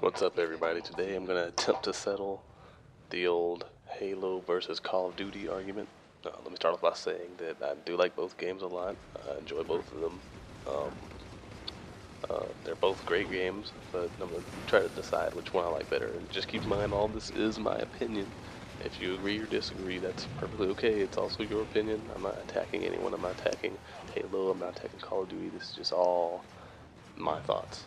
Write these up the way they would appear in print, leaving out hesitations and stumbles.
What's up, everybody? Today I'm going to attempt to settle the old Halo versus Call of Duty argument. Let me start off by saying that I do like both games a lot. I enjoy both of them. Um, they're both great games, but I'm going to try to decide which one I like better. And just keep in mind, all this is my opinion. If you agree or disagree, that's perfectly okay. It's also your opinion. I'm not attacking anyone. I'm not attacking Halo. I'm not attacking Call of Duty. This is just all my thoughts.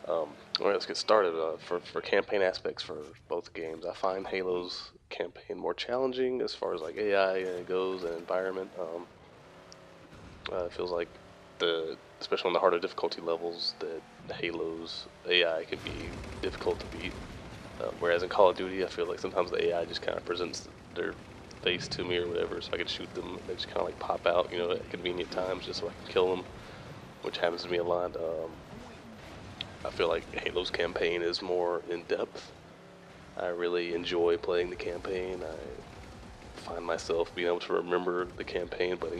Alright, let's get started. For campaign aspects for both games, I find Halo's campaign more challenging as far as like AI goes and environment. It feels like especially on the harder difficulty levels, that Halo's AI can be difficult to beat. Whereas in Call of Duty, I feel like sometimes the AI just kind of presents their face to me or whatever, so I can shoot them. They just kind of like pop out, at convenient times, just so I can kill them, which happens to me a lot. I feel like Halo's campaign is more in depth. I really enjoy playing the campaign. I find myself being able to remember the campaign, but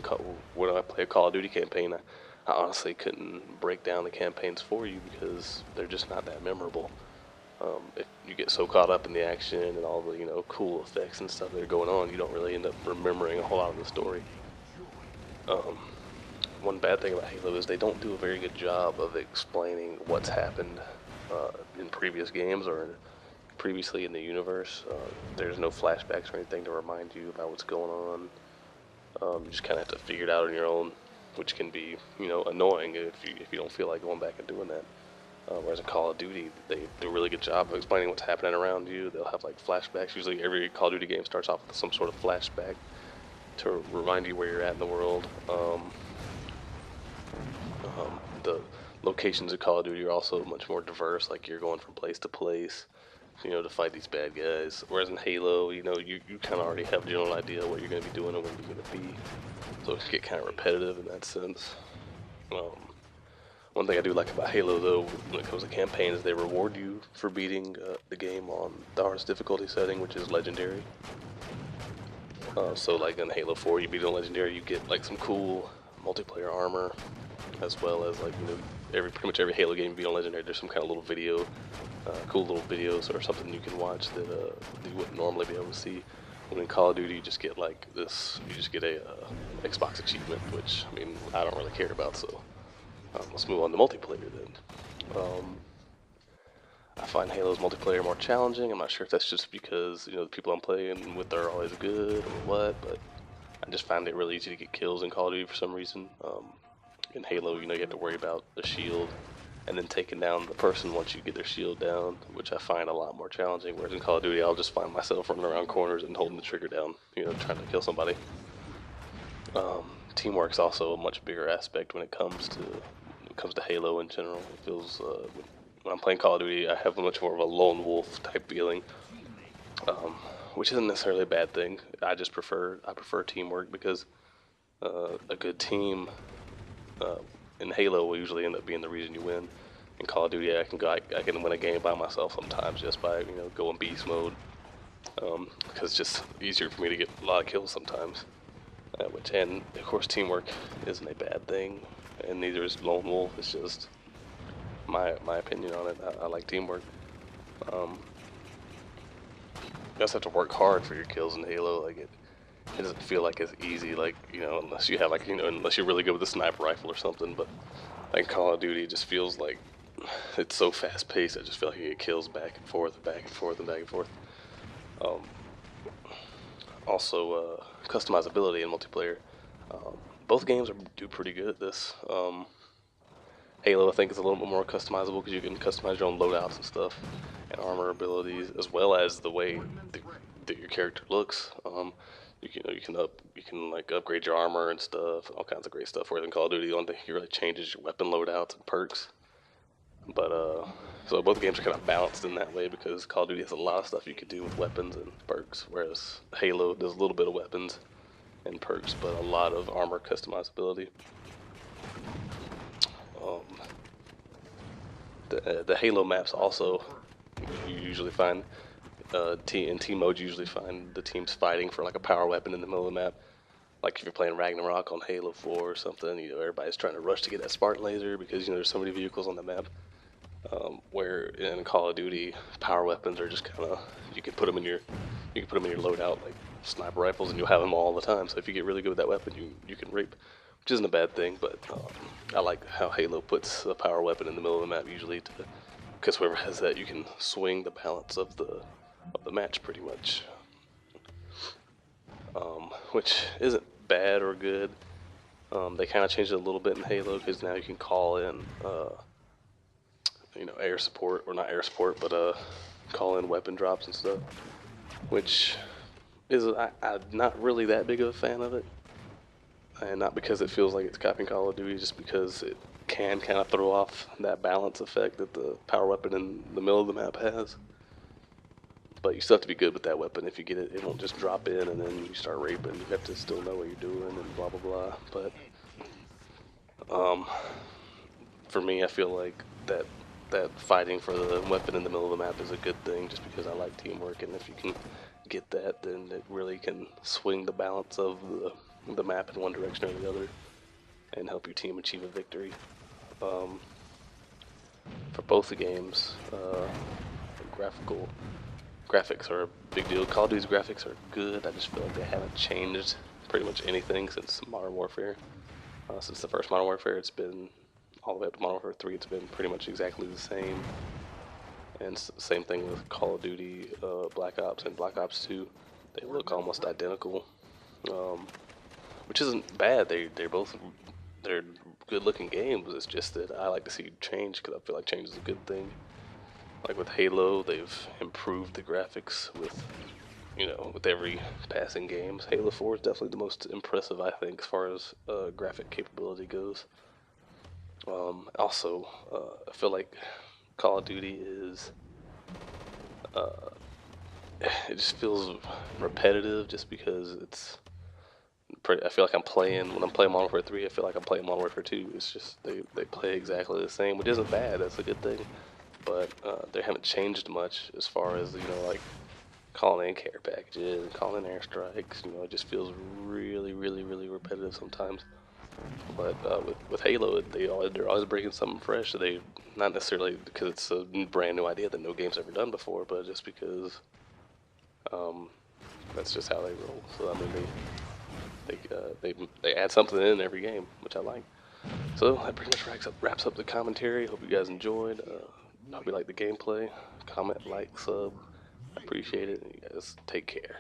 when I play a Call of Duty campaign, I honestly couldn't break down the campaigns for you because they're just not that memorable. If you get so caught up in the action and all the cool effects and stuff that are going on, you don't really end up remembering a whole lot of the story. Um, One bad thing about Halo is they don't do a very good job of explaining what's happened in previous games or previously in the universe. There's no flashbacks or anything to remind you about what's going on. You just kind of have to figure it out on your own, which can be, annoying if you don't feel like going back and doing that. Whereas in Call of Duty, they do a really good job of explaining what's happening around you. They'll have like flashbacks. Usually, every Call of Duty game starts off with some sort of flashback to remind you where you're at in the world. The locations of Call of Duty are also much more diverse. Like you're going from place to place, to fight these bad guys. Whereas in Halo, you kind of already have a general idea what you're going to be doing and where you're going to be. So it can get kind of repetitive in that sense. Um, One thing I do like about Halo, though, when it comes to campaigns, they reward you for beating the game on the hardest difficulty setting, which is Legendary. So like in Halo 4, you beat on Legendary, you get like some cool multiplayer armor, as well as like pretty much every Halo game you beat on Legendary, there's some kind of little video, cool little videos or something you can watch that you wouldn't normally be able to see. When in Call of Duty, you just get like this, you just get a Xbox achievement, which I mean I don't really care about. So let's move on to multiplayer then. I find Halo's multiplayer more challenging. I'm not sure if that's just because the people I'm playing with are always good or what, but I just find it really easy to get kills in Call of Duty for some reason. In Halo, you have to worry about the shield and then taking down the person once you get their shield down, which I find a lot more challenging. Whereas in Call of Duty, I'll just find myself running around corners and holding the trigger down, trying to kill somebody. Teamwork's also a much bigger aspect when it comes to Halo in general. It feels when I'm playing Call of Duty, I have much more of a lone wolf type feeling, which isn't necessarily a bad thing. I prefer teamwork because a good team in Halo will usually end up being the reason you win. In Call of Duty, I can win a game by myself sometimes just by going beast mode, because it's just easier for me to get a lot of kills sometimes. And of course teamwork isn't a bad thing, and neither is lone wolf. It's just my opinion on it. I like teamwork. You also have to work hard for your kills in Halo. Like it doesn't feel like it's easy. Like unless you have unless you're really good with a sniper rifle or something. But like Call of Duty, it just feels like it's so fast paced. I just feel like you get kills back and forth and back and forth and back and forth. Um, Also, customizability in multiplayer. Both games do pretty good at this. Halo, I think, is a little bit more customizable because you can customize your own loadouts and stuff, and armor abilities, as well as the way that your character looks. You can like upgrade your armor and stuff, all kinds of great stuff. Whereas in Call of Duty, the only thing you really change is your weapon loadouts and perks. But so both games are kind of balanced in that way because Call of Duty has a lot of stuff you could do with weapons and perks, whereas Halo does a little bit of weapons and perks, but a lot of armor customizability. Um, the Halo maps also, you usually find in team mode, you usually find the teams fighting for like a power weapon in the middle of the map. Like if you're playing Ragnarok on Halo 4 or something, everybody's trying to rush to get that Spartan laser because there's so many vehicles on the map. Where in Call of Duty, power weapons are just kind of you can put them in your loadout like sniper rifles, and you'll have them all the time. So if you get really good with that weapon, you can rape, which isn't a bad thing. But I like how Halo puts a power weapon in the middle of the map usually, because whoever has that, you can swing the balance of the match pretty much, which isn't bad or good. They kind of changed it a little bit in Halo because now you can call in, air support, or not air support, but call in weapon drops and stuff, which is I'm not really that big of a fan of it, and not because it feels like it's copying Call of Duty, just because it can kind of throw off that balance effect that the power weapon in the middle of the map has. But you still have to be good with that weapon. If you get it, it won't just drop in and then you start raping. You have to still know what you're doing and blah blah blah. But for me, I feel like that fighting for the weapon in the middle of the map is a good thing, just because I like teamwork, and if you can get that, then it really can swing the balance of the map in one direction or the other, and help your team achieve a victory. For both the games, graphics are a big deal. Call of Duty's graphics are good. I just feel like they haven't changed pretty much anything since Modern Warfare. Since the first Modern Warfare, it's been all the way up to Modern Warfare 3. It's been pretty much exactly the same. And same thing with Call of Duty, Black Ops, and Black Ops 2. They look almost identical, which isn't bad. They're good-looking games. It's just that I like to see change, because I feel like change is a good thing. Like with Halo, they've improved the graphics with every passing game. Halo 4 is definitely the most impressive, I think, as far as graphic capability goes. Also, I feel like Call of Duty is, it just feels repetitive, just because I feel like when I'm playing Modern Warfare 3, I feel like I'm playing Modern Warfare 2. It's just, they play exactly the same, which isn't bad, that's a good thing. But they haven't changed much as far as, like calling in care packages and calling in airstrikes. It just feels really, really, really repetitive sometimes. But with Halo, they're always bringing something fresh. So they, not necessarily because it's a brand new idea that no game's ever done before, but just because that's just how they roll. So I mean, they add something in every game, which I like. So that pretty much wraps up the commentary. Hope you guys enjoyed. Hope you like the gameplay. Comment, like, sub. I appreciate it. You guys take care.